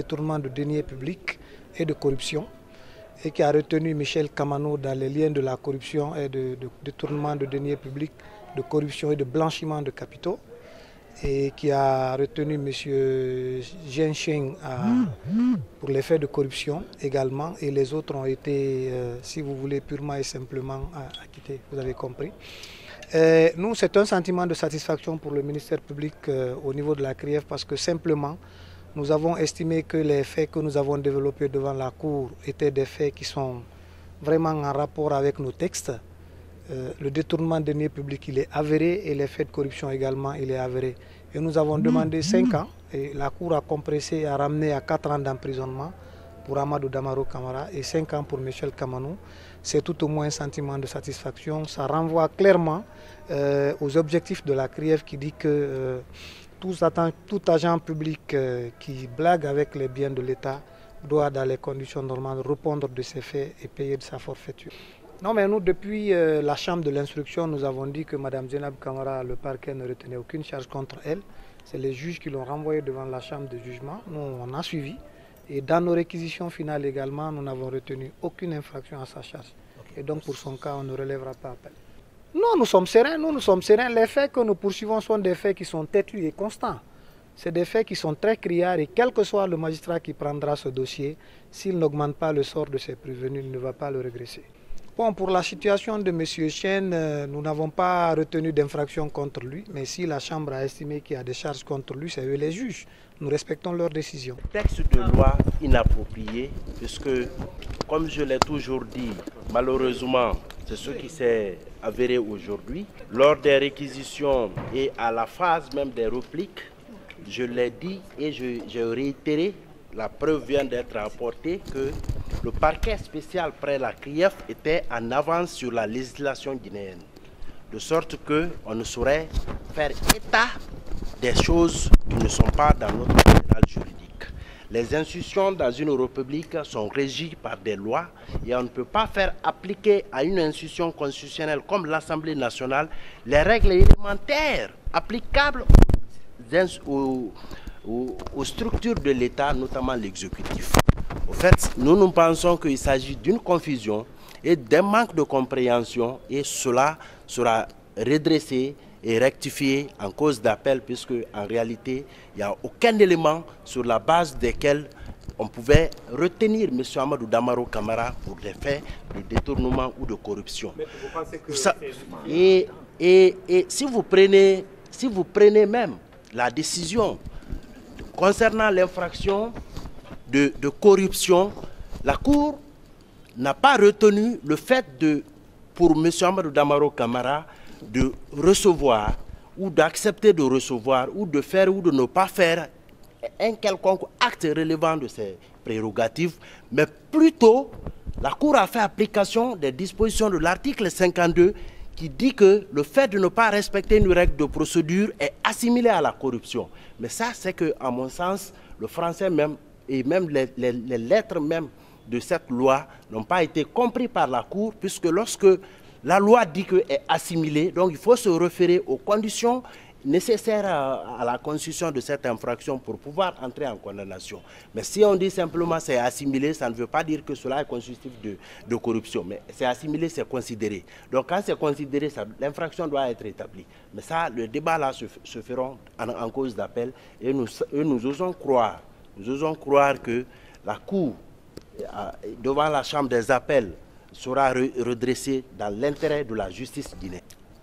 détournement de deniers publics et de corruption, et qui a retenu Michel Kamano dans les liens de la corruption et de détournement de deniers publics, de corruption et de blanchiment de capitaux, et qui a retenu M. Zhensheng pour les faits de corruption également, et les autres ont été, si vous voulez, purement et simplement acquittés, vous avez compris. Nous, c'est un sentiment de satisfaction pour le ministère public au niveau de la CRIEF, parce que simplement, nous avons estimé que les faits que nous avons développés devant la Cour étaient des faits qui sont vraiment en rapport avec nos textes. Le détournement de deniers publics, il est avéré, et les faits de corruption également, il est avéré. Et nous avons demandé 5 ans, et la Cour a compressé et a ramené à 4 ans d'emprisonnement pour Amadou Damaro Camara et 5 ans pour Michel Kamano. C'est tout au moins un sentiment de satisfaction. Ça renvoie clairement aux objectifs de la CRIEF qui dit que tout agent public qui blague avec les biens de l'État doit, dans les conditions normales, répondre de ses faits et payer de sa forfaiture. Non, mais nous, depuis la chambre de l'instruction, nous avons dit que Mme Zainab Camara, le parquet ne retenait aucune charge contre elle. C'est les juges qui l'ont renvoyée devant la chambre de jugement. Nous, on a suivi. Et dans nos réquisitions finales également, nous n'avons retenu aucune infraction à sa charge. Et donc, pour son cas, on ne relèvera pas appel. Non, nous sommes sereins, nous sommes sereins. Les faits que nous poursuivons sont des faits qui sont têtus et constants. C'est des faits qui sont très criards, et quel que soit le magistrat qui prendra ce dossier, s'il n'augmente pas le sort de ses prévenus, il ne va pas le regresser. Bon, pour la situation de M. Chen, nous n'avons pas retenu d'infraction contre lui, mais si la Chambre a estimé qu'il y a des charges contre lui, c'est eux les juges. Nous respectons leurs décisions. Texte de loi inapproprié, puisque, comme je l'ai toujours dit, malheureusement, c'est ce qui s'est avéré aujourd'hui. Lors des réquisitions et à la phase même des répliques, je l'ai dit et j'ai réitéré, la preuve vient d'être apportée que le parquet spécial près la CRIEF était en avance sur la législation guinéenne. De sorte qu'on ne saurait faire état des choses qui ne sont pas dans notre arsenal juridique. Les institutions dans une république sont régies par des lois et on ne peut pas faire appliquer à une institution constitutionnelle comme l'Assemblée nationale les règles élémentaires applicables aux structures de l'État, notamment l'exécutif. En fait, nous pensons qu'il s'agit d'une confusion et d'un manque de compréhension, et cela sera redressé et rectifié en cause d'appel, puisque en réalité, il n'y a aucun élément sur la base desquels on pouvait retenir M. Amadou Damaro Camara pour des faits de détournement ou de corruption. Mais vous pensez que et si vous prenez même la décision concernant l'infraction de corruption, la Cour n'a pas retenu le fait pour M. Amadou Damaro Camara de recevoir ou d'accepter de recevoir ou de faire ou de ne pas faire un quelconque acte relevant de ses prérogatives, mais plutôt la Cour a fait application des dispositions de l'article 52 qui dit que le fait de ne pas respecter une règle de procédure est assimilé à la corruption. Mais ça, c'est que, à mon sens, le français même et même les lettres même de cette loi n'ont pas été compris par la Cour, puisque lorsque la loi dit qu'elle est assimilée, donc il faut se référer aux conditions nécessaires à la constitution de cette infraction pour pouvoir entrer en condamnation. Mais si on dit simplement c'est assimilé, ça ne veut pas dire que cela est constitutif de corruption. Mais c'est assimilé, c'est considéré. Donc quand c'est considéré, l'infraction doit être établie. Mais ça, le débat là se fera en cause d'appel, et nous osons croire que la Cour, devant la Chambre des appels, sera redressée dans l'intérêt de la justice guinéenne.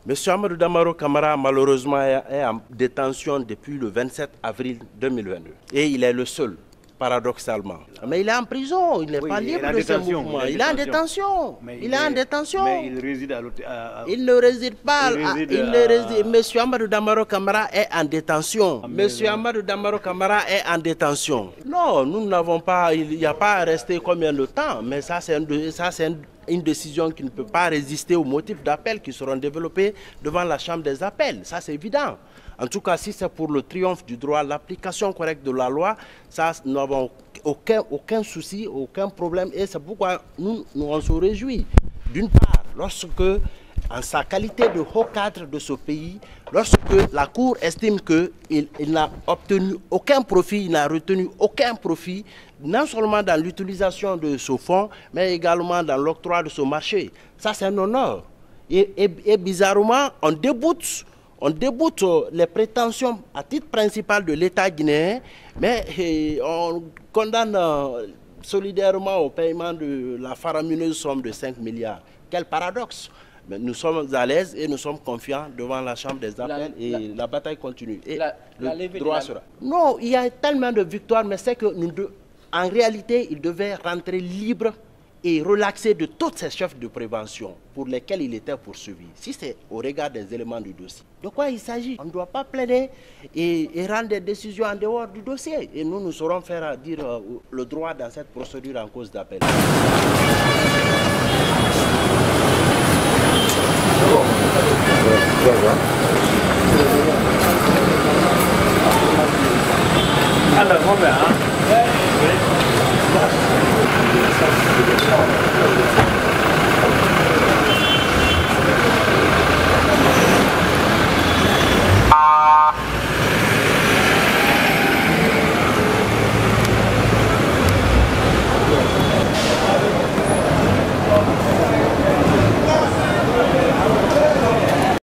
M. Amadou Damaro Camara, malheureusement, est en détention depuis le 27 avril 2022. Et il est le seul, paradoxalement. Mais il est en prison, il n'est pas libre de ses mouvements. Il est en détention. Il est en détention. Mais il réside à l'hôtel. Il ne réside pas. M. Amadou Damaro Camara est en détention. M. Amadou Damaro Camara est en détention. Non, nous n'avons pas. Il n'y a pas à rester combien de temps. Mais ça, c'est une décision qui ne peut pas résister aux motifs d'appel qui seront développés devant la Chambre des appels. Ça, c'est évident. En tout cas, si c'est pour le triomphe du droit, l'application correcte de la loi, ça, nous n'avons aucun souci, aucun problème. Et c'est pourquoi nous on se réjouit. D'une part, lorsque en sa qualité de haut cadre de ce pays, lorsque la Cour estime qu'il n'a obtenu aucun profit, il n'a retenu aucun profit, non seulement dans l'utilisation de ce fonds, mais également dans l'octroi de ce marché. Ça, c'est un honneur. Et bizarrement, on déboute les prétentions à titre principal de l'État guinéen, mais on condamne solidairement au paiement de la faramineuse somme de 5 milliards. Quel paradoxe! Mais nous sommes à l'aise et nous sommes confiants devant la Chambre des appels et la bataille continue. Et le droit sera. Non, il y a tellement de victoires, mais c'est que en réalité, il devait rentrer libre et relaxé de tous ces chefs de prévention pour lesquels il était poursuivi. Si c'est au regard des éléments du dossier. De quoi il s'agit? On ne doit pas plaider et rendre des décisions en dehors du dossier. Et nous saurons faire dire le droit dans cette procédure en cause d'appel.